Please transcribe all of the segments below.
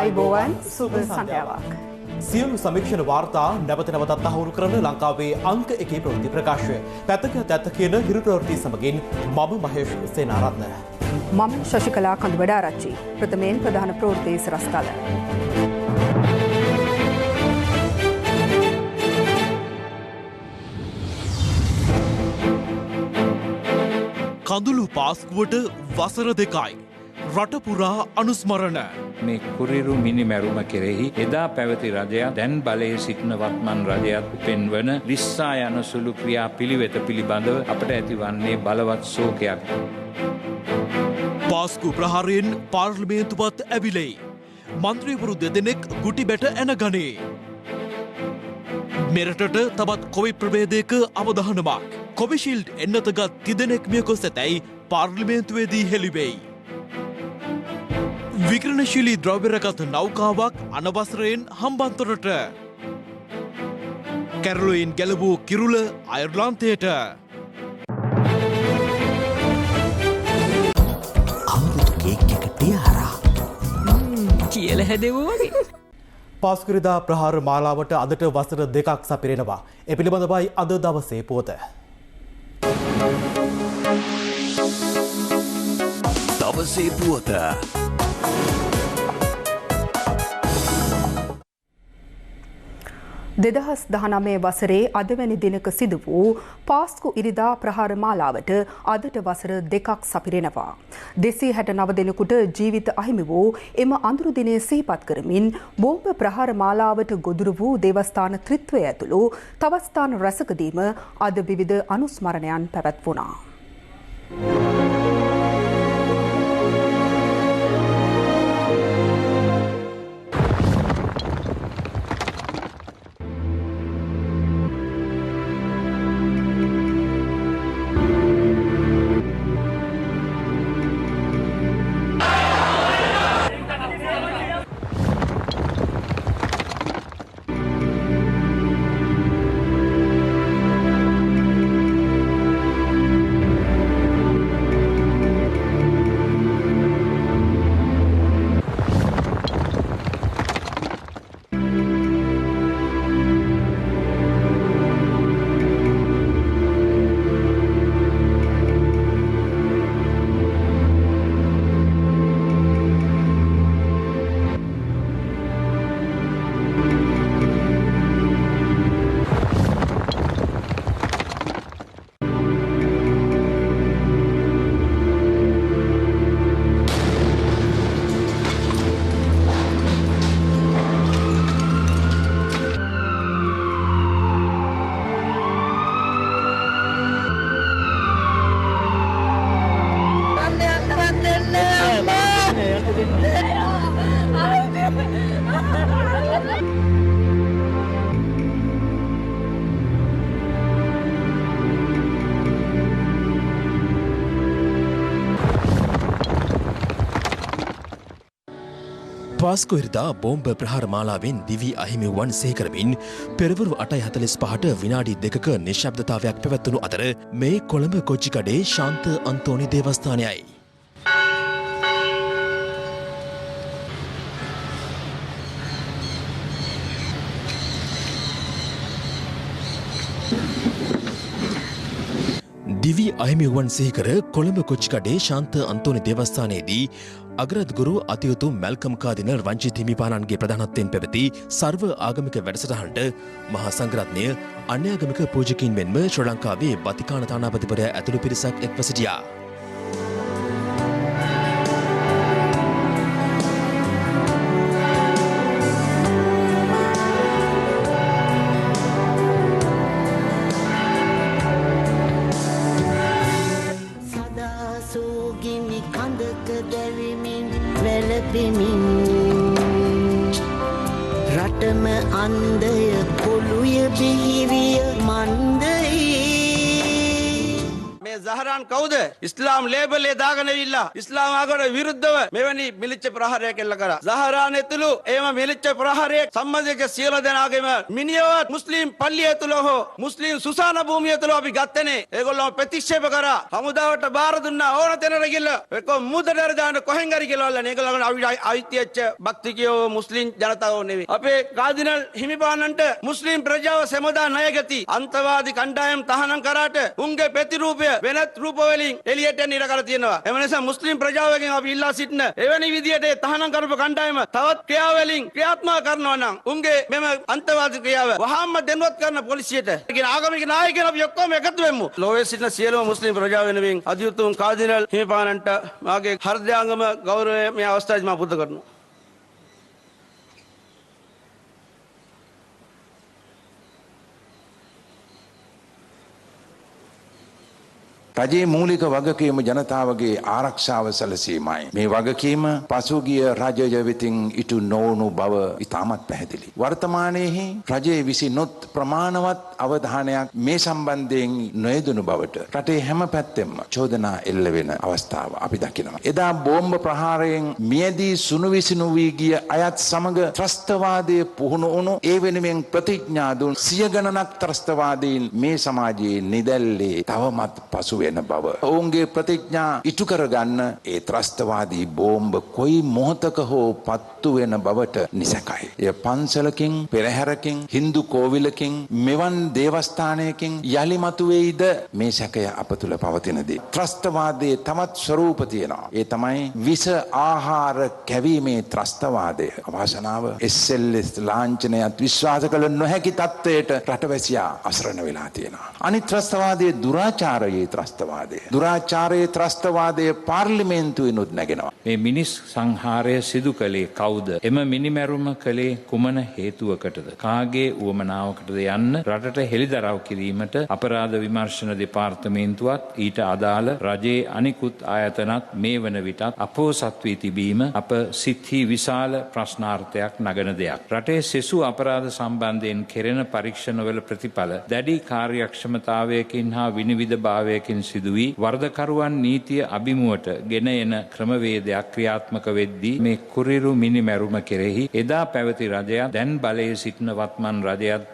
ආයුබෝවන් සුබ සන්ධ්‍යාවක්. සියලු සමීක්ෂණ වාර්තා නැවත නැවතත් තහවුරු කරන ලංකාවේ අංක 1 ප්‍රවෘත්ති ප්‍රකාශය. පැතක තැත්ත කියන හිරු ප්‍රවෘත්ති සමගින් මම මහේෂ් සේනාරත්න. මම ශශිකලා කඳුවඩාරච්චි. ප්‍රථමයෙන් ප්‍රධාන ප්‍රවෘත්ති සරස්තල. කඳුළු පාස්කුවට වසර 2යි. රට පුරා අනුස්මරණ. මේ කුරිරු මිනිමැරුම කෙරෙහි එදා පැවති රජයක් දැන් බලයේ සිටින වත්මන් රජයක් පෙන්වන ලිස්සා යන සුළු ක්‍රියා පිළිවෙත පිළිබඳව අපට ඇතිවන්නේ බලවත් ශෝකයක්. පාස්කු ප්‍රහාරයෙන් පාර්ලිමේන්තුවත් ඇවිලෙයි. මන්ත්‍රීවරු දෙදෙනෙක් ගුටි බැට ඇනගනේ. මෙරටට තවත් කොවිඩ් ප්‍රභේදයක අවධානමක්. කොවිෂීල්ඩ් එන්නතගත් තිදෙනෙක් මිය ගොස් ඇතැයි පාර්ලිමේන්තුවේදී හෙළිවෙයි. විකිරණශීලී ද්‍රව්‍ය රැගත් නෞකාවක් අනවසරයෙන් හම්බන්තොටට. කැරලොයින් ගැලවූ කිරුළ අයර්ලාන්තයට. අමුතු කේක් එකට හරහා කියල හැදෙවෝ වගේ. පාස්කුරිදා ප්‍රහාර මාලාවට අදට වසර 2ක් සපිරෙනවා. ඒ පිළිබඳවයි අද දවසේ පුවත. දවසේ පුවත. 2019 වසරේ අදවැනි දිනක සිදු වූ පාස්කු ඉරිදා ප්‍රහාර මාලාවට අදට වසර 2ක් සපිරෙනවා. 269 දෙනෙකුට ජීවිත අහිමි වූ එම අඳුරු දිනය සිහිපත් කරමින් බෝම්බ ප්‍රහාර මාලාවට ගොදුරු වූ දේවස්ථාන ත්‍රිත්වය ඇතුළු තවත් ස්ථාන රැසකදීම අද විවිධ අනුස්මරණයන් පැවැත්වුණා. පාස්කු ඉරිදා බෝම්බ ප්‍රහාර මාලාවෙන් දිවි අහිමි වන් සේකරමින් පෙරවරු 8:45ට විනාඩි 2ක නිශ්ශබ්දතාවයක් පැවැත්වුණු අතර මේ කොළඹ කොච්චිකඩේ ශාන්ත අන්තෝනි දේවස්ථානයයි. දිවි අහිමි වන් සේකර කොළඹ කොච්චිකඩේ ශාන්ත අන්තෝනි දේවස්ථානයේදී අග්‍රත්ගුරු අතියුතු මැල්කම් කාදිනල් රංජිත් හිමිපාණන්ගේ ප්‍රධානත්වයෙන් පැවති සර්ව ආගමික වැඩසටහනට මහා සංඝරත්නය අන්‍යාගමික පූජකයින් මෙන්ම ශ්‍රී ලංකාවේ වතිකාන තානාපතිවරයා ඇතුළු පිරිසක් එක්ව සිටියා. රටම අන්දය පොළුය බිහිවිය මන්දයි. මේ ජහරාන් කවුද? ඉස්ලාම් ලේබලේ දාගෙන ඉවිල්ලා ඉස්ලාම් ආගමට විරුද්ධව මෙවැනි මිලිච්ච ප්‍රහාරයක් එල්ල කරා. ජහරාන් ඇතුළු එම මිලිච්ච ප්‍රහාරයක් සම්බන්ධක සියලු දෙනාගේම මිනියවත් මුස්ලිම් පල්ලිය ඇතුළ හෝ මුස්ලිම් සුසාන භූමිය ඇතුළ අපි ගත්තනේ. ඒගොල්ලෝ ප්‍රතික්ෂේප කරා. හමුදාවට බාර දුන්නා ඕන තැනට ගිහලා ඒක මුදට දාන්න කොහෙන් හරි කියලා වල්ලා ඒගොල්ලෝ අයිතියච්ච භක්තිකයෝ මුස්ලිම් ජනතාව නෙවෙයි. අපේ කාදිනල් හිමිපාණන්ට මුස්ලිම් ප්‍රජාව සෙමදා ණයගති අන්තවාදී කණ්ඩායම් තහනම් කරාට උන්ගේ ප්‍රතිරූපය වෙනත් රූප වලින් එළියට එන්න ඉඩ කර තියෙනවා. එම නිසා මුස්ලිම් ප්‍රජාවගෙන් අපි ඉල්ලා සිටින එවැනි විදියට තහනම් කරපු කණ්ඩායම තවත් ක්‍රියාවලින් ක්‍රියාත්මක කරනවා නම් උන්ගේ මෙම අන්තවාදී ක්‍රියාව වහාම දෙන්වත් කරන පොලිසියට කියන ආගමික නායකයන් අපි ඔක්කොම එකතු වෙමු. ලෝකයේ සිටින සියලුම මුස්ලිම් ප්‍රජාව වෙනුවෙන් අධිඋතුම් කාදිනල් හිමිපාණන්ට මාගේ හෘදයාංගම ගෞරවය මේ අවස්ථාවේදී මා පුද කරනවා. රජයේ මූලික වගකීම ජනතාවගේ ආරක්ෂාව සැලසීමයි. මේ වගකීම පසුගිය රජය වෙතින් ඉටු නොවුණු බව ඉතාමත් පැහැදිලි. වර්තමානයේහි රජයේ විසිනුත් ප්‍රමාණවත් අවධානයක් මේ සම්බන්ධයෙන් නොයදුණු බවට රටේ හැම පැත්තෙම චෝදනා එල්ල වෙන අවස්ථාව අපි දකිනවා. එදා බෝම්බ ප්‍රහාරයෙන් මියදී සුණු විසිනු වී ගිය අයත් සමග ත්‍රස්තවාදයේ පුහුණු වුණු ඒ වෙනුවෙන් ප්‍රතිඥා දුන් සිය ගණනක් ත්‍රස්තවාදීන් මේ සමාජයේ නිදැල්ලේ තවමත් පසු වෙන බව. ඔවුන්ගේ ප්‍රතිඥා ඉටු කරගන්න ඒ ත්‍රස්තවාදී බෝම්බ කොයි මොහොතක හෝ පත්තු වෙන බවට නිසැකයි. එය පන්සලකින්, පෙරහැරකින්, හින්දු කෝවිලකින්, මෙවන් දේවස්ථානයකින් යලි මතුවේයිද මේ සැකය අප තුළ පවතිනදී. ත්‍රස්තවාදයේ තවත් ස්වරූප තියෙනවා. ඒ තමයි විස ආහාර කැවීමේ ත්‍රස්තවාදය. අවාසනාව SLS ලාංඡනයත් විශ්වාස කළ නොහැකි තත්ත්වයට රටවැසියා අසරණ වෙලා තියෙනවා. අනිත් ත්‍රස්තවාදයේ දුරාචාරයේ දුරාචාරයේ ත්‍රස්තවාදයේ පාර්ලිමේන්තුවෙනුත් නැගෙනවා. මේ මිනිස් සංහාරය සිදු කළේ කවුද? එම මිනිමැරුම කළේ කුමන හේතුවකටද? කාගේ උවමනාවකටද යන්න රටට හෙළිදරව් කිරීමට අපරාධ විමර්ශන දෙපාර්තමේන්තුවත් ඊට අදාළ රජයේ අනිකුත් ආයතනත් මේ වන විටත් අපෝසත් වී තිබීම අප සිත්හි විශාල ප්‍රශ්නාර්ථයක් නගන දෙයක්. රටේ සෙසු අපරාධ සම්බන්ධයෙන් කෙරෙන පරීක්ෂණවල ප්‍රතිඵල දැඩි කාර්යක්ෂමතාවයකින් හා විනිවිදභාවයකින් සිදු වී වර්ධකරුවන් නීතිය අභිමුවට ගෙන එන ක්‍රමවේදයක් ක්‍රියාත්මක වෙද්දී මේ කුරිරු මිනිමැරුම කෙරෙහි එදා පැවති රජයක් දැන් බලයේ සිටින වත්මන් රජයක්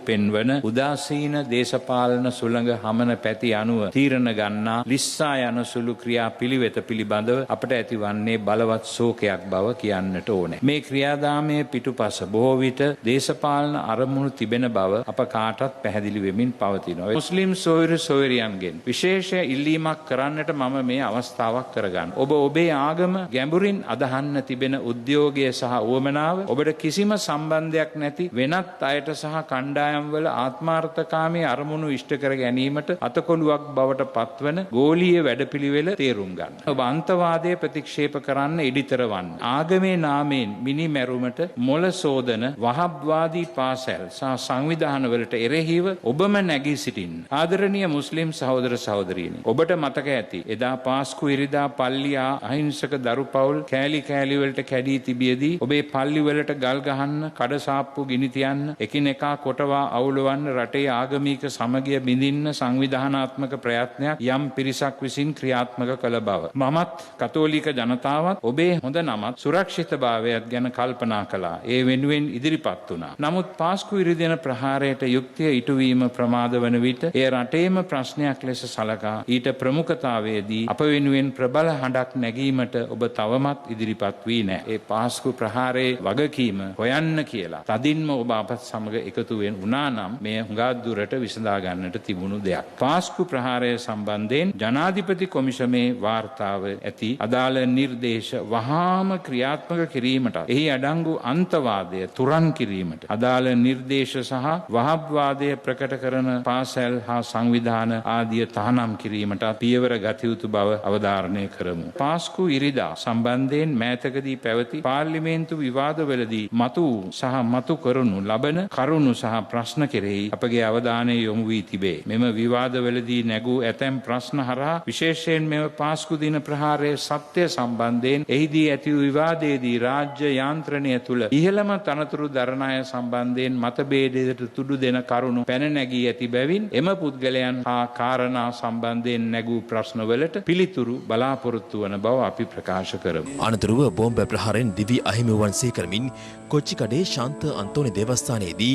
පෙන්වන උදාසීන දේශපාලන සුළඟ හමන පැති අනුව තීරණ ගන්නා ලිස්සා යන සුළු ක්‍රියා පිළිවෙත පිළිබඳව අපට ඇතිවන්නේ බලවත් ශෝකයක් බව කියන්නට ඕනේ. මේ ක්‍රියාදාමයේ පිටුපස බොහෝ විට දේශපාලන අරමුණු තිබෙන බව අප කාටත් පැහැදිලි වෙමින් පවතිනවා. මුස්ලිම් සොයුරියන්ගෙන් විශේෂ ඉල්ලීමක් කරන්නට මම මේ අවස්ථාවක් කරගන්න. ඔබ ඔබේ ආගම ගැඹුරින් අදහන්න තිබෙන උද්‍යෝගය සහ උවමනාව ඔබට කිසිම සම්බන්ධයක් නැති වෙනත් අයට සහ කණ්ඩායම්වල ආත්මාර්ථකාමී අරමුණු ඉෂ්ට කර ගැනීමට අතකොළුවක් බවට පත්වන ගෝලීය වැඩපිළිවෙල තේරුම් ගන්න. ඔබ අන්තවාදය ප්‍රතික්ෂේප කරන්න ඉදිතර වන්න. ආගමේ නාමයෙන් මිනිමැරුමට මොළ සෝදන වහබ්වාදී පාසැල් සහ සංවිධානවලට එරෙහිව ඔබම නැගී සිටින්න. ආදරණීය මුස්ලිම් සහෝදර සහෝදරීනි, ඔබට මතක ඇති එදා පාස්කු ඉරිදා පල්ලි අහිංසක දරු පවුල් කෑලි වලට කැඩී තිබියදී ඔබේ පල්ලි වලට ගල් ගහන්න, කඩසාප්පු ගිනි තියන්න, එකිනෙකා කොටවා අවුලවන්න, රටේ ආගමික සමගිය බිඳින්න සංවිධානාත්මක ප්‍රයත්නයක් යම් පිරිසක් විසින් ක්‍රියාත්මක කළ බව මමත් කතෝලික ජනතාවත් ඔබේ හොඳ නමත් සුරක්ෂිතභාවයක් ගැන කල්පනා කළා. ඒ වෙනුවෙන් ඉදිරිපත් වුණා. නමුත් පාස්කු ඉරිදින ප්‍රහාරයට යුක්තිය ඉටුවීම ප්‍රමාද වන විට එය රටේම ප්‍රශ්නයක් ලෙස සලකා ඊට ප්‍රමුඛතාවයේදී අප වෙනුවෙන් ප්‍රබල හඬක් නැගීමට ඔබ තවමත් ඉදිරිපත් වී නැහැ. ඒ පාස්කු ප්‍රහාරයේ වගකීම හොයන්න කියලා තදින්ම ඔබ අපත් සමග එකතු වුණා නම් මෙය හුඟක් දුරට විසඳා ගන්නට තිබුණු දෙයක්. පාස්කු ප්‍රහාරය සම්බන්ධයෙන් ජනාධිපති කොමිසමේ වාර්තාව ඇති අදාළ නිර්දේශ වහාම ක්‍රියාත්මක කිරීමට, එහි අඩංගු අන්තවාදය තුරන් කිරීමට, අදාළ නිර්දේශ සහ වහබ්වාදය ප්‍රකට කරන පාසැල් හා සංවිධාන ආදිය තහනම් කිරීමට පියවර ගත යුතු බව අවධාරණය කරමු. පාස්කු ඉරිදා සම්බන්ධයෙන් මෑතකදී පැවති පාර්ලිමේන්තු විවාදවලදී මතු සහ මතු කරනු ලබන කරුණු සහ ප්‍රශ්න කෙරෙහි අපගේ අවධානය යොමු වී තිබේ. මෙම විවාදවලදී නැගූ ඇතැම් ප්‍රශ්න හරහා විශේෂයෙන් මෙම පාස්කු දින ප්‍රහාරයේ සත්‍ය සම්බන්ධයෙන් එහිදී ඇති වූ විවාදයේදී රාජ්‍ය යාන්ත්‍රණය තුළ ඉහළම තනතුරු දරන අය සම්බන්ධයෙන් මතභේදයට තුඩු දෙන කරුණු පැන නැගී ඇති බැවින් එම පුද්ගලයන් හා කාරණා සම්බන්ධයෙන් නැගූ ප්‍රශ්නවලට පිළිතුරු බලාපොරොත්තු වන බව අපි ප්‍රකාශ කරමු. අනතුරුව බෝම්බ ප්‍රහාරයෙන් දිවි අහිමි වූවන් සීකරමින් කොච්චිකඩේ ශාන්ත අන්තෝනි දේවස්ථානයේදී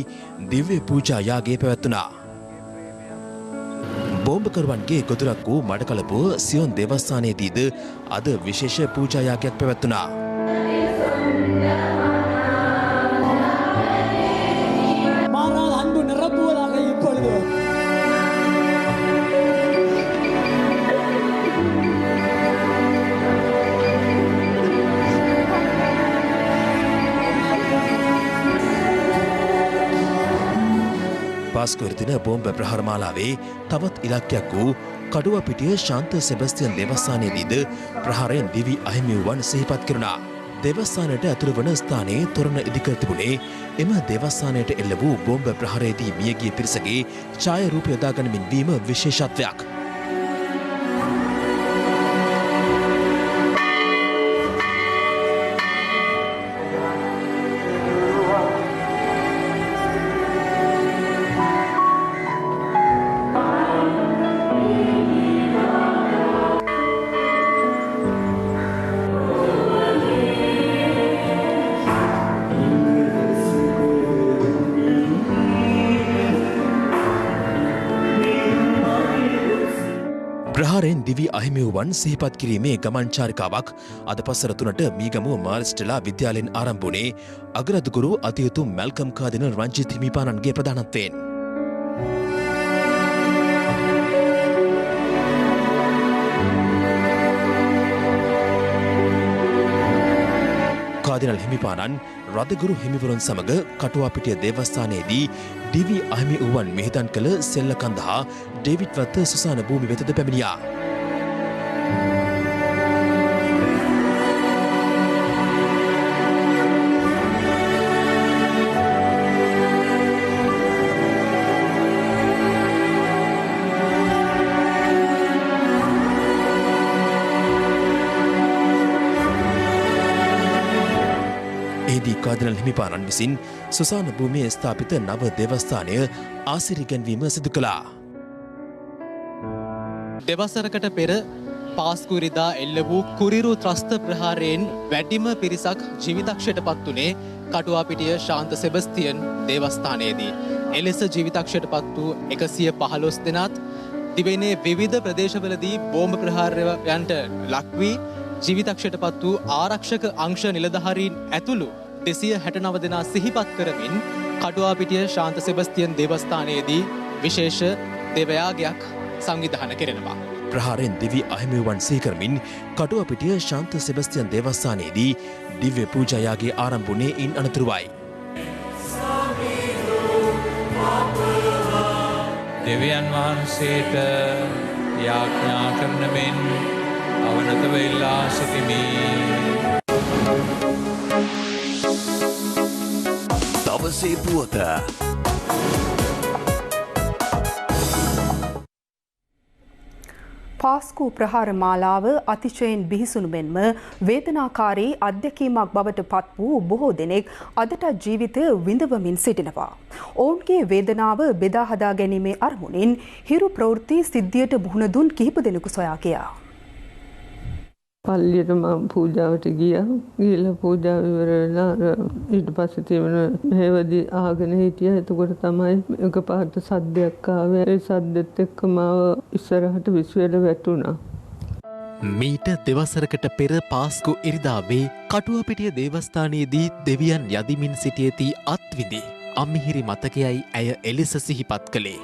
දිව්‍ය පූජා යාගය පැවැත්වුණා. බෝම්බකරුවන්ගේ ගොදුරක් වූ මඩකලපුව සියොන් දේවස්ථානයේදීද අද විශේෂ පූජා යාගයක් පැවැත්වුණා. පාස්කුවරදින බෝම්බ ප්‍රහාරමාලාවේ තවත් ඉලක්කයක් වූ කඩුවපිටිය ශාන්ත සෙබස්තියන් දේවස්ථානයේදීද ප්‍රහාරයෙන් දිවි අහිමි වූවන් සිහිපත් කෙරුණා. දේවස්ථානයට ඇතුළු වන ස්ථානයේ තොරණ ඉදිකර තිබුණේ එම දේවස්ථානයට එල්ල වූ බෝම්බ ප්‍රහාරයේදී මියගිය පිරිසගේ ඡායාරූප යොදා ගනිමින් වීම විශේෂත්වයක්. ප්‍රහාරයෙන් දිවි අහිමි වූවන් සිහිපත් කිරීමේ ගමන් චාරිකාවක් අද පසර 3ට මීගමුව මාර්ස්ටලා විද්‍යාලයෙන් ආරම්භ වුණේ අගරාධගුරු අතිඋතුම් මැල්කම් කාදිනල් රංජිත් හිමිපාණන්ගේ ප්‍රධානත්වයෙන්. කාදිනල් හිමිපාණන් රදගුරු හිමිවරුන් සමග කටුවාපිටිය දේවස්ථානයේදී දිවි අහිමි වූවන් මෙහෙදන් කළ සෙල්ලකන්ද හා ඩේවිඩ් වත්ත සුසාන භූමි වෙතද පැමිණියා. එහිදී කාදිනල් හිමිපාණන් විසින් සුසාන භූමියේ ස්ථාපිත නව දේවස්ථානය ආසිරිගැන්වීම සිදු කළා. දෙවසරකට පෙර පාස්කුරිදා එල්ල වූ කුරිරු ත්‍රස්ත ප්‍රහාරයෙන් වැඩිම පිරිසක් ජීවිතක්ෂයට පත් වුණේ කටුවාපිටිය ශාන්ත සෙබස්තියන් දේවස්ථානයේදී. එලෙස ජීවිතක්ෂයට පත් වූ 115 දෙනාත් දිවයිනේ විවිධ ප්‍රදේශවලදී බෝම්බ ප්‍රහාරයන්ට ලක් වී ජීවිතක්ෂයට පත් වූ ආරක්ෂක අංශ නිලධාරීන් ඇතුළු 269 දෙනා සිහිපත් කරමින් කටුවාපිටිය ශාන්ත සෙබස්තියන් දේවස්ථානයේදී විශේෂ දේවයාගයක් සංවිධානය කෙරෙනවා. ප්‍රහාරයෙන් දිවි අහිමි වූවන් සිහිකරමින් කටුවාපිටිය ශාන්ත සෙබස්තියන් දේවස්ථානයේදී දිව්‍ය පූජා යාගය ආරම්භ වුණේ ඉන් අනතුරුවයි. දෙවියන් වහන්සේට යාඥා කරන මෙන් අවනත වෙලා සිටිමි. දවසේ පුවත පාස්කු ප්‍රහාර මාලාව අතිශයින් බිහිසුණු මෙන්ම වේදනාකාරී අත්දැකීමක් බවට පත් වූ බොහෝ දෙනෙක් අදට ජීවිතය විඳවමින් සිටිනවා. ඔවුන්ගේ වේදනාව බෙදා හදා ගැනීමේ අරමුණින් හිරු ප්‍රවෘත්ති සිද්ධියට මුහුණ දුන් කිහිප දෙනෙකු සොයා ගියා. පල්ලියට මම පූජාවට ගියා. ගිහලා පූජාව ඉවර වෙලා ඊට පස්සේ තියෙන හේවදී ආගෙන හිටියා. එතකොට තමයි එකපාරට සද්දයක් ආවේ. ඒ සද්දෙත් එක්ක මාව ඉස්සරහට විශ්වයට වැටුණා. මීට දෙවසරකට පෙර පාස්කු ඉරිදාවේ කටුවපිටිය දේවස්ථානයේදී දෙවියන් යදිමින් සිටියේදී අත්විඳි අමිහිරි මතකයයි ඇය එලෙස සිහිපත් කළේ.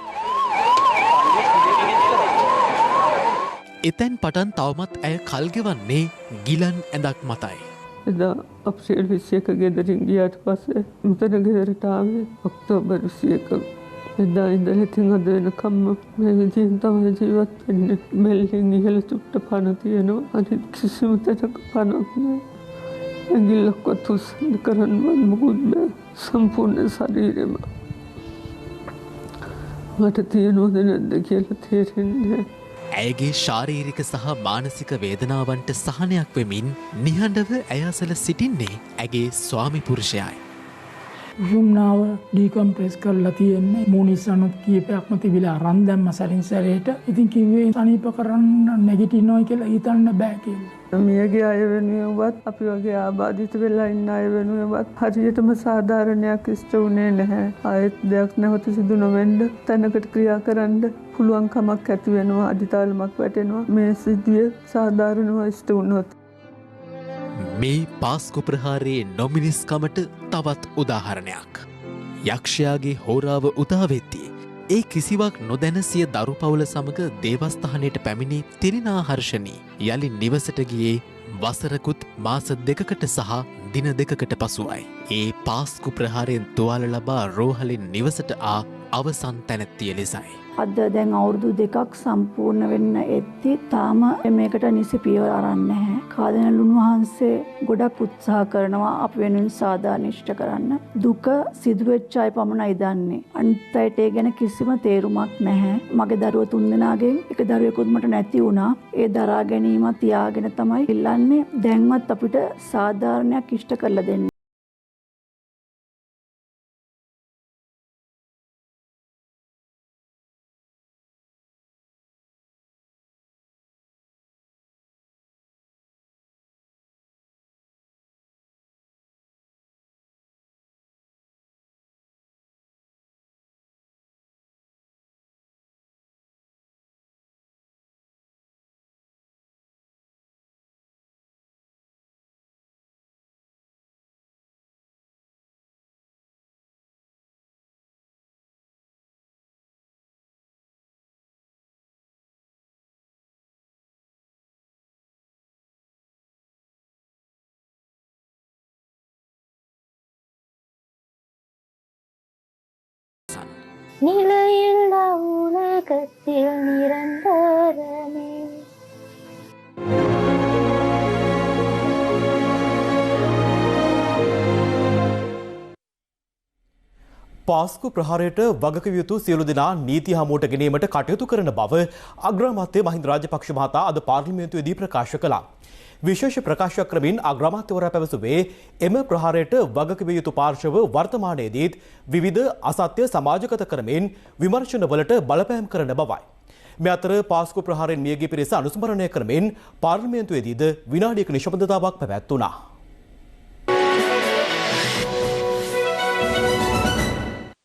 එතැන් පටන් තවමත් ඇය කල්ගෙවන්නේ ගිලන් ඇඳක් මතයි. එදා අප්‍රේල් 21 ගෙදරින් ගියාට පස්සේ මෙතන ගෙදරට ආවේ ඔක්තෝබර් 21. එදා ඉඳලා ඉතින් අද වෙනකම්ම මේ විදිහෙන් තමයි ජීවත් වෙන්නේ. මෙල්ලෙන් ඉහළ චුට්ට පණ තියෙනවා. අනිත් කිසිම තැනක පණක් නැහැ. ඇඟිල්ලක්වත් උස්සන්න කරන්නවත් මොකුත් බෑ. සම්පූර්ණ ශරීරෙම මට තියෙනවද නැද්ද කියලා තේරෙන්නේ. ඇයගේ ශාරීරික සහ මානසික වේදනාවන්ට සහනයක් වෙමින් නිහඬව ඇය අසල සිටින්නේ ඇගේ ස්වාමි පුරුෂයයි. රුම්නාව ඩීකම්ප්‍රෙස් කරලා තියෙන්නේ. මූනිසනුත් කීපයක්ම තිබිලා අරන් දැම්ම සරින් සැරේට. ඉතින් කිව්වේ සනීප කරන්න නැගිටිනවා කියලා හිතන්න බෑ කියලා. මියගේ අය වෙනුවෙන්වත් අපි වගේ ආබාධිත වෙලා ඉන්න අය වෙනුවෙන්වත් හරියටම සාධාරණයක් ඉෂ්ට වුණේ නැහැ. ආයෙත් දෙයක් නැවත සිදු නොවෙන්න තැනකට ක්‍රියා කරන්න පුළුවන් කමක් ඇති වෙනවා. අදිතාලමක් වැටෙනවා. මේ සිද්ධිය සාධාරණව ඉෂ්ට වුණොත්. මේ පාස්කු ප්‍රහාරයේ නොමිනිස්කමට තවත් උදාහරණයක්. යක්ෂයාගේ හෝරාව උදාවෙද්දී ඒ කිසිවක් නොදැන සිය දරු පවුල සමග දේවස්ථානයට පැමිණි තිරිනා හර්ෂණී යළි නිවසට ගියේ වසරකුත් මාස 2කට සහ දින 2කට පසුවයි. ඒ පාස්කු ප්‍රහාරයෙන් තුවාල ලබා රෝහලින් නිවසට ආ අවසන් තැනැත්තිය ලෙසයි. අද දැන් අවුරුදු 2ක් සම්පූර්ණ වෙන්න එද්දි තාම මේකට නිසි පියවර අරන් නැහැ. කාදනලුන් වහන්සේ ගොඩක් උත්සාහ කරනවා අපි වෙනුවෙන් සාධාරණීෂ්ඨ කරන්න. දුක සිදුවෙච්ච අය පමණයි දන්නේ. අනිත් අයට ඒ ගැන කිසිම තේරුමක් නැහැ. මගේ දරුවෝ 3 දෙනාගෙන් එක දරුවෙකුත් මට නැති වුණා. ඒ දරා ගැනීම තියාගෙන තමයි ඉල්ලන්නේ. දැන්වත් අපිට සාධාරණයක් ඉෂ්ට කරලා දෙන්න. நிலையில் உலகத்தில் நிரந்தரமே. පාස්කු ප්‍රහාරයට වගකිව යුතු සියලු දෙනා නීති හමුවට ගැනීමට කටයුතු කරන බව අග්‍රාමාත්‍ය මහින්ද රාජපක්ෂ මහතා අද පාර්ලිමේන්තුවේදී ප්‍රකාශ කළා. විශේෂ ප්‍රකාශයක් කරමින් අග්‍රාමාත්‍යවරයා පැවසුවේ එම ප්‍රහාරයට වගකිව යුතු පාර්ශව වර්තමානයේදීත් විවිධ අසත්‍ය සමාජගත කරමින් විමර්ශනවලට බලපෑම් කරන බවයි. මේ අතර පාස්කු ප්‍රහාරයෙන් මියගිය පිරිස අනුස්මරණය කරමින් පාර්ලිමේන්තුවේදීද විනාඩියක නිශ්ශබ්දතාවක් පැවැත්වුණා.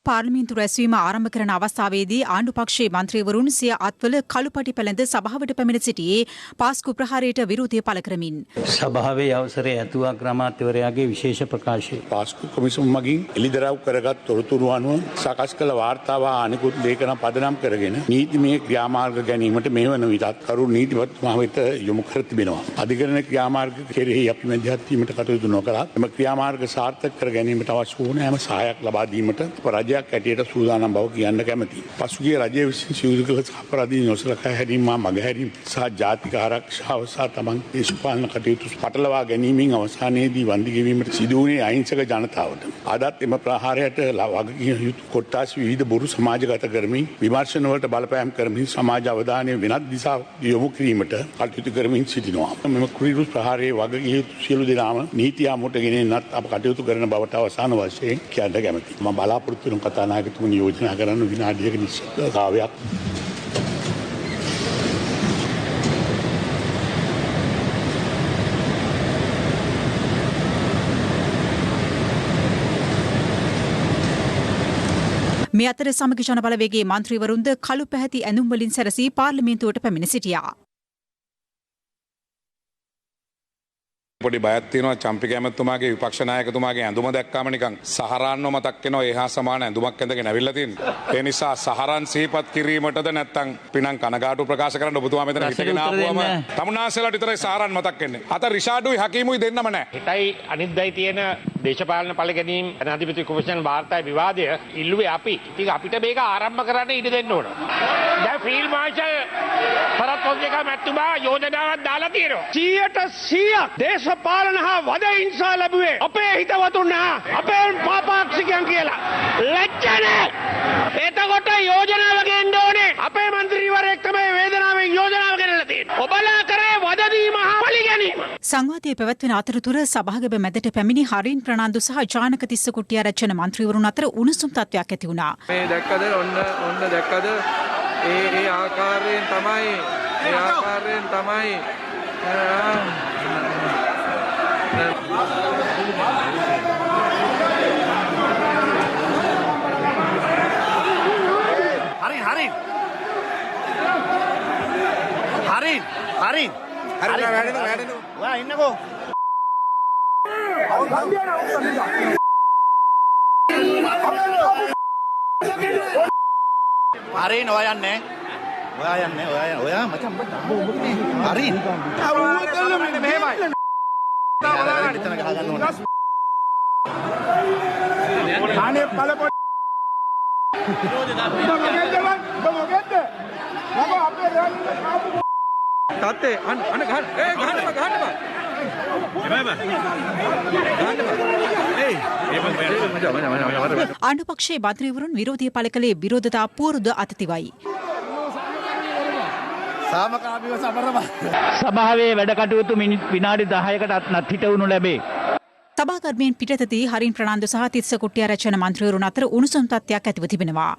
පාර්ලිමේන්තු රැස්වීම ආරම්භ කරන අවස්ථාවේදී ආණ්ඩුපක්ෂයේ මන්ත්‍රීවරුන් සිය අත්වල කළුපටි පැළඳ සභාවට පැමිණ සිටියේ පාස්කු ප්‍රහාරයට විරෝධය පළ කරමින්. සභාවේ අවසරය ඇතුව අග්‍රාමාත්‍යවරයාගේ විශේෂ ප්‍රකාශය. පාස්කු කොමිසම මගින් එළිදරව් කරගත් තොරතුරු අනුව සකස් කළ වාර්තාව අනිකුත් ලේඛන පදනම් කරගෙන නීතිමය ක්‍රියාමාර්ග ගැනීමට මේ වන විටත් කරු නීතිපතිතුමා වෙත යොමු කර තිබෙනවා. අධිකරණ ක්‍රියාමාර්ග කෙරෙහි අපි මැදිහත් වීමට කටයුතු නොකරත් එම ක්‍රියාමාර්ග සාර්ථක කර ගැනීමට අවශ්‍ය ඕනෑම සහායක් ලබා දීමට රජය කැටියට සූදානම් බව කියන්න කැමැතියි. පසුගිය රජය විසින් සිදු කළ අපරාධී නොසලකා හැරීම මගහැරීම සහ ජාතික ආරක්ෂාව සහ තමන් දේශපාලන කටයුතු පටලවා ගැනීමෙන් අවසානයේදී වන්දි ගෙවීමට සිදු වුණේ අහිංසක ජනතාවට. අදත් එම ප්‍රහාරයට වගකිව යුතු කොට්ටාස් විවිධ බොරු සමාජගත කරමින් විමර්ශන වලට බලපෑම් කරමින් සමාජ අවධානය වෙනත් දිශාවට යොමු කිරීමට කටයුතු කරමින් සිටිනවා. මෙම කුරිරු ප්‍රහාරයේ වගකිව යුතු සියලු දෙනාම නීතිය අමුට ගෙනෙන්නත් අප කටයුතු කරන බවට අවසාන වශයෙන් කියන්න කැමැතියි. මම බලාපොරොත්තු වෙන කතානායකතුමනි යෝජනා කරන විනාඩියක නිශ්චිතතාවයක්. මේ අතර සමගි ජන බලවේගයේ මන්ත්‍රීවරුන්ද කළු පැහැති ඇඳුම් වලින් සැරසී පාර්ලිමේන්තුවට පැමිණ සිටියා. පොඩි බයක් තියෙනවා චම්පි කැමැතුමාගේ විපක්ෂ නායකතුමාගේ ඇඳුම දැක්කාම නිකන් සහරාන්ව මතක් වෙනවා ඒහා සමාන ඇඳුමක් ඇඳගෙන ඇවිල්ලා තියෙනවා. ඒ නිසා සහරන් සිහිපත් කිරීමටද නැත්නම් පිනං කනගාටු ප්‍රකාශ කරන්න ඔබතුමා මෙතන හිටගෙන ආවම තමුන්නාන්සේලාට විතරයි සහරන් මතක් වෙන්නේ. අත රිෂාඩුයි හකීමුයි දෙන්නම නැහැ. හිතයි අනිද්දයි තියෙන දේශපාලන පළ ගැනීම ජනාධිපති කොමිෂන් වාර්තාවේ විවාදය ඉල්ලුවේ අපි. ඉතින් අපිට මේක ආරම්භ කරන්න ඉඩ දෙන්න ඕන. දැන් ෆීල්ඩ් මාර්ෂල් සරත් පොන්සේකා මැතිතුමා යෝජනාවක් දාලා තියෙනවා. 100% දේශපාලන හා වද හිංසා ලැබුවේ අපේ හිතවතුන් අපේ පාපාක්ෂිකයන් කියලා. ලැජ්ජනේ. එතකොට යෝජනාව ගේන්න ඕනේ. අපේ മന്ത്രിවරයෙක් තමයි වේදනාවෙන් යෝජනාව ගෙනල්ලා තියෙන්නේ. ඔබලා කරේ වද දීම හා පලි ගැනීම. සංවාදය පැවැත්වෙන අතරතුර සභාගම මැදට පැමිණි හරින් ප්‍රනාන්දු සහ ජානක තිස්ස කුට්ටිආරච්චි මන්ත්‍රීවරුන් අතර උණුසුම් තත්ත්වයක් ඇති වුණා. මේ දැක්කද ඔන්න දැක්කද ඒ ආකාරයෙන් තමයි හරි ඔයා ඉන්නකෝ හරි ඔයා යන්නේ ඔයා මචං හරි මෙහෙමයි අනේ බලපො තාත්තේ අන්න ගහන්න ආණ්ඩු පක්ෂයේ මන්ත්‍රීවරුන් විරෝධය පළ කළේ විරෝධතා පූර්වද අතතිවයි. සභාවේ වැඩ කටයුතු විනාඩි 10කට හිටවනු ලැබේ. සභාකර්මයෙන් පිටතදී හරින් ප්‍රනාන්දු සහ තිස්ස කුට්ටිආරච්චි මන්ත්‍රීවරුන් අතර උණුසුම් තත්ත්වයක් ඇතිව තිබෙනවා.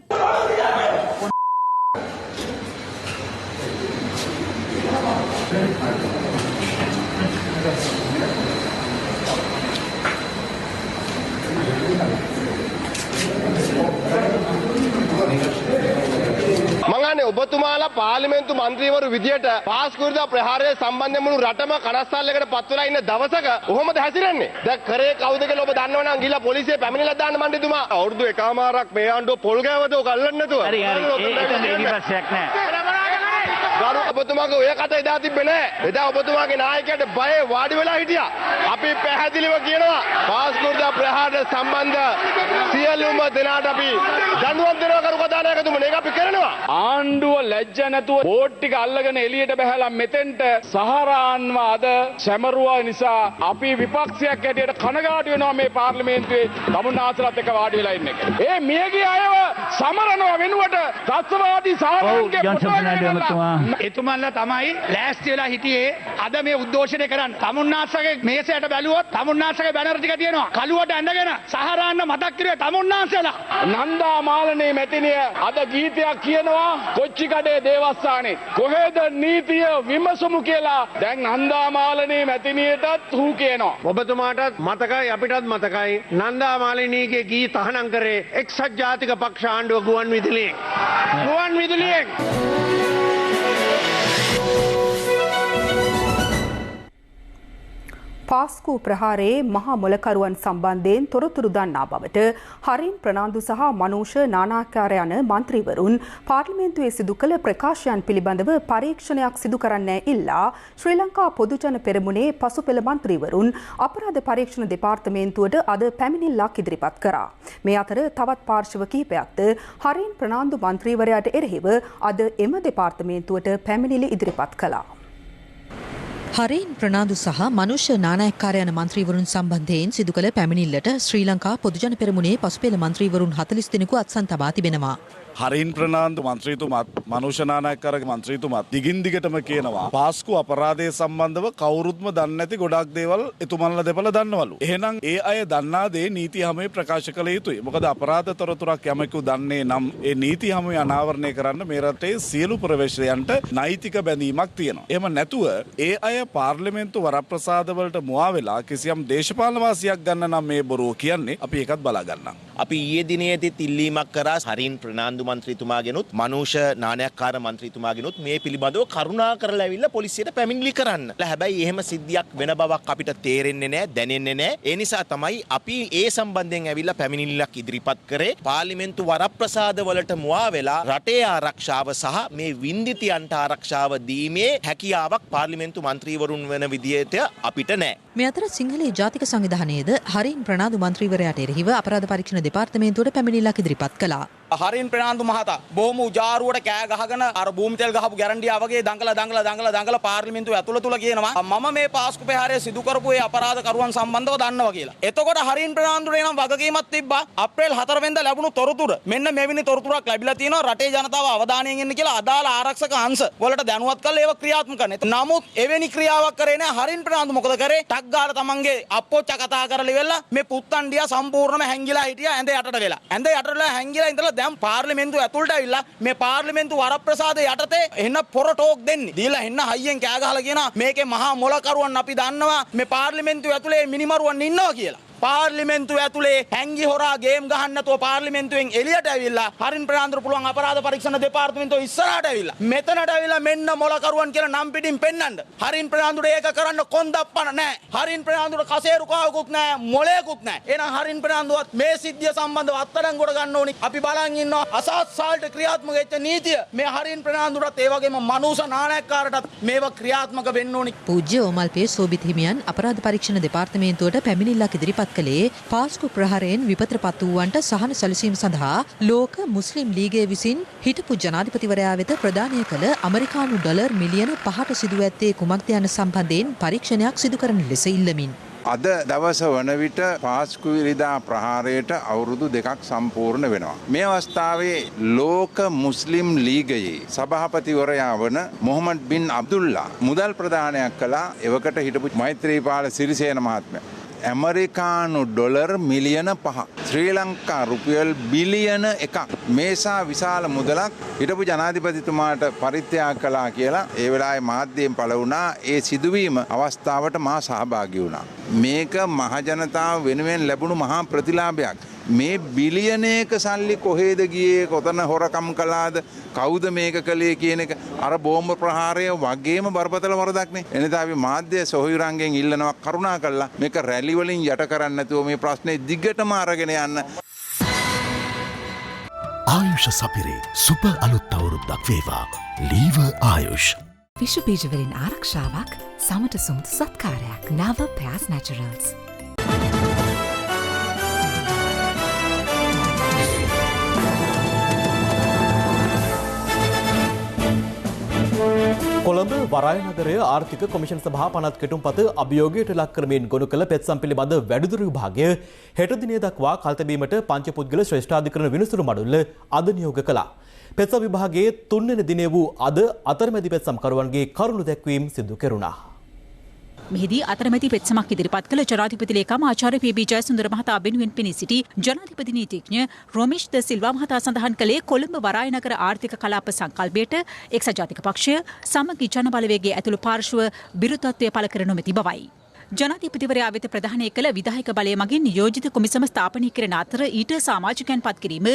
මංගන්නේ ඔබතුමාලා පාර්ලිමේන්තු මන්ත්‍රීවරු විදියට පාස්කෘතික ප්‍රහාරය සම්බන්ධයෙන් මුළු රටම කනස්සල්ලයකට පත් වෙලා ඉන්න දවසක කොහොමද හැසිරෙන්නේ? දැන් කරේ කවුද කියලා ඔබ දන්නවනම් ගිහලා පොලිසිය පැමිණිලා දාන්න මන්ත්‍රීතුමා. අවුරුදු එකමාරක් මේ ආණ්ඩුව පොල් ගෑවද ඔක අල්ලන්නේ නැතුව. හරි ඒක ප්‍රශ්නයක් නෑ. ගරු ඔබතුමාගේ ඔය කතා එදා තිබ්බේ නෑ. එදා ඔබතුමාගේ නායකයාට බය වාඩි වෙලා හිටියා. අපි පැහැදිලිව කියනවා පාස්කෘතික ප්‍රහාරය සම්බන්ධ සියලුම දෙනාට අපි දඬුවම් දෙනවා කරු කතානායකතුමනි. ඒක අපි කරනවා. ආණ්ඩුව ලැජ්ජ නැතුව බෝට් ටික අල්ලගෙන එළියට බහැලා මෙතෙන්ට සහරාන්ව අද සැමරුවා නිසා අපි විපක්ෂයක් හැටියට කනගාටු වෙනවා මේ පාර්ලිමේන්තුවේ තමුන්නාසලත් එක්ක වාඩි වෙලා ඉන්න එක. ඒ මියගිය අයව සමරනවා වෙනුවට ත්‍ස්වාදී සාධකයන්ගේ එතුමන්ලා තමයි ලෑස්ති වෙලා හිටියේ අද මේ උද්ඝෝෂණය කරන්න. තමුන්නාසගේ මේසයට බැලුවොත් තමුන්නාසගේ බැනර් ටික තියෙනවා. කළුවට ඇඳගෙන සහරාන්න මතක් කිරුවේ තමුන්නාසලා. නන්දා මාලනේ මැතිනිය අද ගීතයක් කියනවා කොච්චිකඩේ දේවස්ථානේ කොහෙද නීතිය විමසමු කියලා. දැන් නන්දා මාලනේ මැතිනියටත් හූ කියනවා. ඔබතුමාටත් මතකයි අපිටත් මතකයි නන්දා මාලිනීගේ ගී තහනම් කරේ එක්සත් ජාතික පක්ෂ ආණ්ඩුව ගුවන් විදුලියෙන්. පාස්කු ප්‍රහාරයේ මහා මොලකරුවන් සම්බන්ධයෙන් තොරතුරු දන්නා බවට හරින් ප්‍රනාන්දු සහ මනෝෂ නානාකාර යන මන්ත්‍රීවරුන් පාර්ලිමේන්තුවේ සිදු කළ ප්‍රකාශයන් පිළිබඳව පරීක්ෂණයක් සිදු කරන්නෑ ඉල්ලා ශ්‍රී ලංකා පොදුජන පෙරමුණේ පසුපෙළ මන්ත්‍රීවරුන් අපරාධ පරීක්ෂණ දෙපාර්තමේන්තුවට අද පැමිණිල්ලක් ඉදිරිපත් කරා. මේ අතර තවත් පාර්ශව කිහිපයක්ද හරින් ප්‍රනාන්දු මන්ත්‍රීවරයාට එරෙහිව අද එම දෙපාර්තමේන්තුවට පැමිණිලි ඉදිරිපත් කළා. හරින් ප්‍රනාන්දු සහ මනුෂ්‍ය නානායක්කාර යන මන්ත්‍රීවරුන් සම්බන්ධයෙන් සිදු කළ පැමිණිල්ලට ශ්‍රී ලංකා පොදුජන පෙරමුණේ පසුපෙළ මන්ත්‍රීවරුන් 40 දෙනෙකු අත්සන් තබා තිබෙනවා. හරින් ප්‍රනාන්දු මන්ත්‍රීතුමත් මනුෂ්‍ය නානායක්කාරගේ මන්ත්‍රීතුමත් දිගින් දිගටම කියනවා පාස්කු අපරාධය සම්බන්ධව කවුරුත්ම දන්නේ නැති ගොඩක් දේවල් එතුමන්ලා දෙපළ දන්නවලු. එහෙනම් ඒ අය දන්නා දේ නීති හමුවේ ප්‍රකාශ කළ යුතුයි. මොකද අපරාධ තොරතුරක් යමෙකු දන්නේ නම් ඒ නීති හමුවේ අනාවරණය කරන්න මේ රටේ සියලු ප්‍රවේශයන්ට නෛතික බැඳීමක් තියෙනවා. එහෙම නැතුව ඒ අය පාර්ලිමේන්තු වරප්‍රසාද වලට මුවා වෙලා කිසියම් දේශපාලන වාසියක් ගන්න නම් මේ බොරුව කියන්නේ අපි ඒකත් බලා ගන්නම්. අපි ඊයේ දිනේදීත් ඉල්ලීමක් කරා හරින් ප්‍රනාන්දු මන්ත්‍රීතුමාගෙනුත් මනෝෂ නානායක්කාර මන්ත්‍රීතුමාගෙනුත් මේ පිළිබඳව කරුණා කරලා ඇවිල්ලා පොලිසියට පැමිණිලි කරන්න. හැබැයි එහෙම සිද්ධියක් වෙන බවක් අපිට තේරෙන්නේ නැහැ, දැනෙන්නේ නැහැ. ඒ නිසා තමයි අපි ඒ සම්බන්ධයෙන් ඇවිල්ලා පැමිණිල්ලක් ඉදිරිපත් කරේ. පාර්ලිමේන්තු වරප්‍රසාද වලට මුවා වෙලා රටේ ආරක්ෂාව සහ මේ වින්දිතයන්ට ආරක්ෂාව දීමේ හැකියාවක් පාර්ලිමේන්තු මන්ත්‍රීවරුන් වෙන විදියට අපිට නැහැ. මේ අතර සිංහලයේ ජාතික සංවිධානයේද හරින් ප්‍රනාන්දු මන්ත්‍රීවරයාට එරෙහිව අපරාධ පරීක්ෂණ දෙපාර්තමේන්තුවට පැමිණිල්ලක් ඉදිරිපත් කළා. හරින් ප්‍රනාන්දු මහතා බොහොම උජාරුවට කෑ ගහගෙන අර භූමි තෙල් ගහපු ගැරන්ඩියා වගේ දඟල පාර්ලිමේන්තුව ඇතුළ තුල කියනවා මම මේ පාස්කු ප්‍රහාරය සිදු කරපු ඒ අපරාධකරුවන් සම්බන්ධව දන්නවා කියලා. එතකොට හරින් ප්‍රනාන්දුට එනම් වගකීමක් තිබ්බා අප්‍රේල් 4 වෙනිදා ලැබුණු තොරතුර මෙන්න මෙවැනි තොරතුරක් ලැබිලා තියෙනවා රටේ ජනතාව අවධානයෙන් ඉන්න කියලා අදාළ ආරක්ෂක අංශ වලට දැනුවත් කරලා ඒව ක්‍රියාත්මක කරන්න. නමුත් එවැනි ක්‍රියාවක් කරේ නැහැ හරින් ප්‍රනාන්දු. මොකද කරේ? ටක් ගාලා තමන්ගේ අප්පොච්ච කතා කරලා ඉවරලා මේ පුත්තන්ඩියා සම්පූර්ණයෙන්ම හැංගිලා හිටියා ඇඳ යටට වෙලා. ඇඳ යටට වෙලා හැංගිලා ඉඳලා දැන් පාර්ලිමේන්තුව ඇතුළට ඇවිල්ලා මේ පාර්ලිමේන්තු වරප්‍රසාද යටතේ එන්න පොර ටෝක් දෙන්නේ. දීලා එන්න හයියෙන් කෑ ගහලා කියනවා මේකේ මහා මොලකරුවන් අපි දන්නවා මේ පාර්ලිමේන්තුව ඇතුලේ මිනිමරුවන් ඉන්නවා කියලා. පාර්ලිමේන්තුව ඇතුලේ හැංගි හොරා ගේම් ගහන්න නැතුව පාර්ලිමේන්තුවෙන් එළියට ඇවිල්ලා හරින් ප්‍රනාන්දුට පුළුවන් අපරාධ පරීක්ෂණ දෙපාර්තමේන්තුව ඉස්සරහට ඇවිල්ලා මෙතනට ඇවිල්ලා මෙන්න මොලකරුවන් කියලා නම් පිටින් පෙන්නන්න. හරින් ප්‍රනාන්දුට ඒක කරන්න කොන්දප්පන නැහැ. හරින් ප්‍රනාන්දුට කසේරුකාවකුත් නැහැ, මොලේකුත් නැහැ. එහෙනම් හරින් ප්‍රනාන්දුවත් මේ සිද්ධිය සම්බන්ධව අත්අඩංගුවට ගන්න ඕනි. අපි බලන් ඉන්නවා අසත්සාල්ට ක්‍රියාත්මක වෙච්ච නීතිය මේ හරින් ප්‍රනාන්දුටත් ඒ වගේම මනෝස නායකකාරටත් මේවා ක්‍රියාත්මක වෙන්න ඕනි. පූජ්‍ය ඕමල්පේ සෝබිත් හිමියන් අපරාධ පරීක්ෂණ දෙපාර්තමේන්තුවට පැමිණිල්ලක් ඉදිරිපත් කළේ පාස්කු ප්‍රහාරයෙන් විපතටපත් වූවන්ට සහන සැලසීම සඳහා ලෝක මුස්ලිම් ලීගය විසින් හිටපු ජනාධිපතිවරයා වෙත ප්‍රදානය කළ ඇමරිකානු ඩොලර් මිලියන 5ට සිදුව ඇත්තේ කුමක්ද යන සම්බන්ධයෙන් පරීක්ෂණයක් සිදු කරන ලෙස ඉල්ලමින් අද දවස වන විට පාස්කු ඉරිදා ප්‍රහාරයට අවුරුදු 2ක් සම්පූර්ණ වෙනවා. මේ අවස්ථාවේ ලෝක මුස්ලිම් ලීගයේ සභාපතිවරයා වන මොහමඩ් බින් අබ්දුල්ලා මුදල් ප්‍රදානයක් කළා එවකට හිටපු මෛත්‍රීපාල සිරිසේන මහත්මයා. ඇමරිකානු ඩොලර් මිලියන 5 ශ්‍රී ලංකා රුපියල් බිලියන 1 මේසා විශාල මුදලක් හිටපු ජනාධිපතිතුමාට පරිත්‍යාග කළා කියලා ඒ වෙලාවේ මාධ්‍යයෙන් පළ වුණා. ඒ සිදුවීම අවස්ථාවට මා සහභාගී වුණා. මේක මහජනතාව වෙනුවෙන් ලැබුණු මහා ප්‍රතිලාභයක්. මේ බිලියනයක සල්ලි කොහෙද ගියේ, කොතන හොරකම් කළාද, කවුද මේක කළේ කියන එක අර බෝම්බ ප්‍රහාරය වගේම බරපතල වරදක් නේ. එනිසා අපි මාධ්‍ය සොහොයුරන්ගෙන් ඉල්ලනවා කරුණා කරලා මේක රැලි වලින් යට කරන්නේ නැතුව මේ ප්‍රශ්නේ දිගටම අරගෙන යන්න. ආයුෂ සපිරේ සුප අලුත් අවුරුද්දක් වේවා. ලීව ආයුෂ්. විෂ බීජ වලින් ආරක්ෂාවක්, සමට සුමුදු සත්කාරයක්. නව පෑස් නැචරල්ස්. කොළඹ වරාය නගරය ආර්ථික කොමිෂන් සභා පනත් කෙටුම්පත අභියෝගයට ලක් කරමින් ගොනු කළ පෙත්සම් පිළිබඳ වැඩිදුර විභාගය හෙට දිනය දක්වා කල්තැබීමට පංචපුද්ගල ශ්‍රේෂ්ඨාධිකරණ විනිසුරු මඩුල්ල අද නියෝග කළා. පෙත්සම් විභාගයේ 3 වෙනි දිනය වූ අද අතරමැදි පෙත්සම්කරුවන්ගේ කරුණු දැක්වීම් සිදු කෙරුණා. මෙහිදී අතරමැති පෙත්සමක් ඉදිරිපත් කළ ජනාධිපති ලේකම් ආචාර්ය පී.බී. ජයසුන්දර මහතා වෙනුවෙන් පෙනී සිටි ජනාධිපති නීතිඥ රොමේෂ් ද සිල්වා මහතා සඳහන් කළේ කොළඹ වරාය නගර ආර්ථික කලාප සංකල්පයට එක්සත් ජාතික පක්ෂය සමගි ජන බලවේගයේ ඇතුළු පාර්ශ්ව විරුද්ධත්වය පළ කර නොමැති බවයි. ජනාධිපතිවරයා වෙත ප්‍රදානය කළ විධායක බලය මගින් නියෝජිත කොමිසම ස්ථාපනය කරන අතර ඊට සමාජිකයන් පත් කිරීම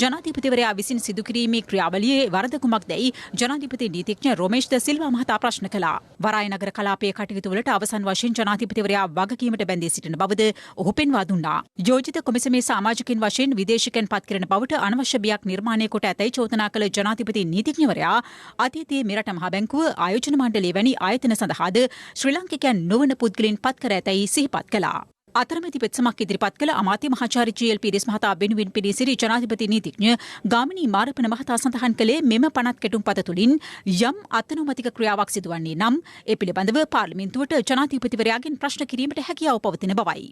ජනාධිපතිවරයා විසින් සිදු කිරීමේ ක්‍රියාවලියේ වරද කුමක්දැයි ජනාධිපති නීතිඥ රොමේෂ් ද සිල්වා මහතා ප්‍රශ්න කළා. වරාය නගර කලාපයේ කටයුතු වලට අවසන් වශයෙන් ජනාධිපතිවරයා වගකීමට බැඳී සිටින බවද ඔහු පෙන්වා දුන්නා. යෝජිත කොමිසමේ සමාජිකයන් වශයෙන් විදේශිකයන් පත් කරන බවට අනවශ්‍ය බියක් නිර්මාණය කොට ඇතැයි චෝදනා කළ ජනාධිපති නීතිඥවරයා අතීතයේ මෙරට මහ බැංකුව ආයෝජන මණ්ඩලය වැනි ආයතන සඳහාද ශ්‍රී ලාංකිකයන් නොවන පුද්ගලයන් පත් කර ඇතැයි සිහිපත් කළා. අතරමැති පෙත්සමක් ඉදිරිපත් කළ අමාත්‍ය මහාචාර්ය ජී.එල්. පීරිස් මහතා වෙනුවෙන් පෙනී සිටි ජනාධිපති නීතිඥ ගාමිණී මාරපන මහතා සඳහන් කළේ මෙම පනත් කෙටුම්පත තුළින් යම් අත්නොමතික ක්‍රියාවක් සිදුවන්නේ නම් ඒ පිළිබඳව පාර්ලිමේන්තුවට ජනාධිපතිවරයාගෙන් ප්‍රශ්න කිරීමට හැකියාව පවතින බවයි.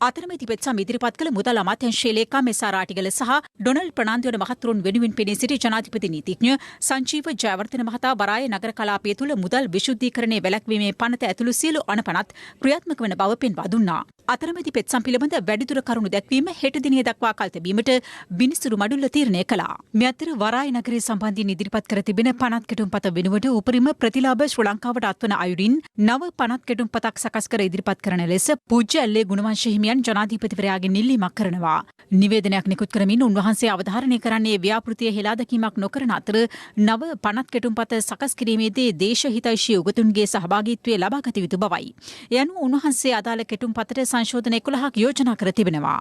අතරමැති පෙත්සම් ඉදිරිපත් කළ මුදල් අමාත්‍යාංශයේ ලේකම් එස්.ආර්. ආටිගල සහ ඩොනල්ඩ් ප්‍රනාන්දු යන මහතුරුන් වෙනුවෙන් පෙනී සිටි ජනාධිපති නීතිඥ සංජීව ජයවර්ධන මහතා වරාය නගර කලාපය තුළ මුදල් විශුද්ධීකරණය වැළැක්වීමේ පනත ඇතුළු සියලු අනපනත් ක්‍රියාත්මක වන බව පෙන්වා දුන්නා. අතරමැති පෙත්සම් පිළිබඳ වැඩිදුර කරුණු දැක්වීම හෙට දිනය දක්වා කල් තැබීමට විනිසුරු මඩුල්ල තීරණය කළා. මේ අතර වරාය නගරය සම්බන්ධයෙන් ඉදිරිපත් කර තිබෙන පනත් කෙටුම්පත වෙනුවට උපරිම ප්‍රතිලාභ ශ්‍රී ලංකාවට අත්වන අයුරින් නව පනත් කෙටුම්පතක් සකස් කර ඉදිරිපත් කරන ලෙස පූජ්‍ය ඇල්ලේ ගුණවංශ හිමියන් ජනාධිපතිවරයාගෙන් ඉල්ලීමක් කරනවා. නිවේදනයක් නිකුත් කරමින් උන්වහන්සේ අවධාරණය කරන්නේ ව්‍යාපෘතිය හෙලා දැකීමක් නොකරන අතර නව පනත් කෙටුම්පත සකස් කිරීමේදී දේශහිතෛෂී උගතුන්ගේ සහභාගීත්වය ලබාගත යුතු බවයි. ඒ අනුව උන්වහන්සේ අදාළ කෙටුම්පතට සංශෝධන 11ක් යෝජනා කර තිබෙනවා.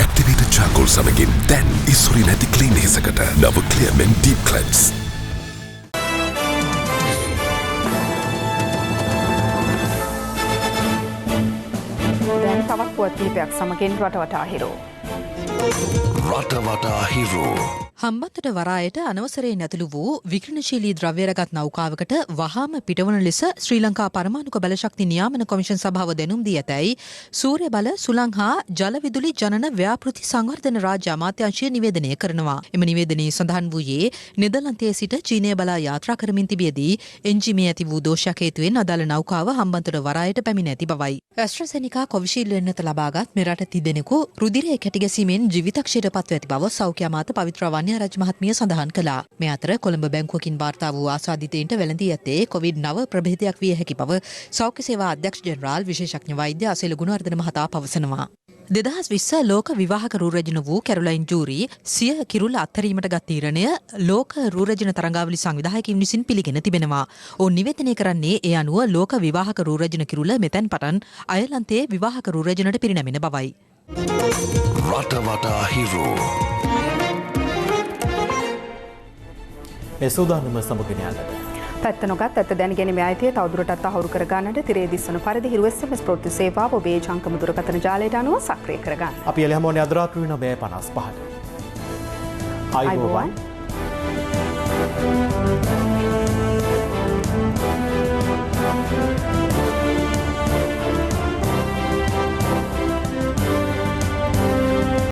ඇක්ටිවේටඩ් චාකෝල් සමගින් දැන් ඉසුරි නැති ක්ලීන් හිසකට නව ක්ලියර්මෙන් ඩීප් ක්ලෙන්ස්. දැන් තවත් පුවත් කිහිපයක් සමගින් රටවටා හිරෝ. රටවටා හිරෝ හම්බන්තොට වරායට අනවසරයෙන් ඇතුළු වූ වික්‍රමශීලී ද්‍රව්‍ය රැගත් නෞකාවකට වහාම පිටවන ලෙස ශ්‍රී ලංකා පරමාණුක බලශක්ති නියාමන කොමිෂන් සභාව දැනුම් දී ඇතැයි සූර්ය බල සුළං හා ජල විදුලි ජනන ව්‍යාපෘති සංවර්ධන රාජ්‍ය අමාත්‍යාංශය නිවේදනය කරනවා. එම නිවේදනයේ සඳහන් වූයේ නෙදර්ලන්තයේ සිට චීනය බලා යාත්‍රා කරමින් තිබියදී එන්ජිමේ ඇති වූ දෝෂයක් හේතුවෙන් අදාළ නෞකාව හම්බන්තොට වරායට පැමිණ ඇති බවයි. ඇස්ට්‍රසෙනිකා කොවිෂීල්ඩ් වෙන්නත ලබාගත් මෙරට තිදෙනෙකු රුධිරය කැටි ගැසීමෙන් ජීවිතක්ෂයට පත්ව ඇති බව සෞඛ්‍ය අමාත්‍ය පවිත්‍ර රජ මහත්මිය සඳහන් කළා. මේ අතර කොළඹ බැංකුවකින් වාර්තා වූ ආසාදිතයින්ට වැළඳී ඇත්තේ කොවිඩ්-9 ප්‍රභේදයක් විය හැකි බව සෞඛ්‍ය සේවා අධ්‍යක්ෂ ජෙනරාල් විශේෂඥ වෛද්‍ය අසේල ගුණවර්ධන මහතා පවසනවා. 2020 ලෝක විවාහක රූරජන වූ කැරොලයින් ජූරි සිය කිරුළ අත්හැරීමට ගත් තීරණය ලෝක රූරජන තරඟාවලි සංවිධායකයින් විසින් පිළිගෙන තිබෙනවා. ඔවුන් නිවේදනය කරන්නේ ඒ අනුව ලෝක විවාහක රූරජන කිරුළ මෙතැන් පටන් අයර්ලන්තයේ විවාහක රූරජනට පිරිනැමෙන බවයි. රටවටා හිරෝ එසෝදානම සමගෙන යාලට පැත්ත නොගත් ඇත්ත දැනගැනීමේ අයිතිය තවදුරටත් තහවුරු කර ගන්නට තිරේ දිස්වන පරිදි හිරු SMS ප්‍රවෘත්ති සේවාව ඔබේ ජංගම දුරකථන ජාලයට අනුව සක්‍රිය කර ගන්න. අපි එළ හැමෝනේ අද රාත්‍රී 9:55ට. ආයුබෝවන්.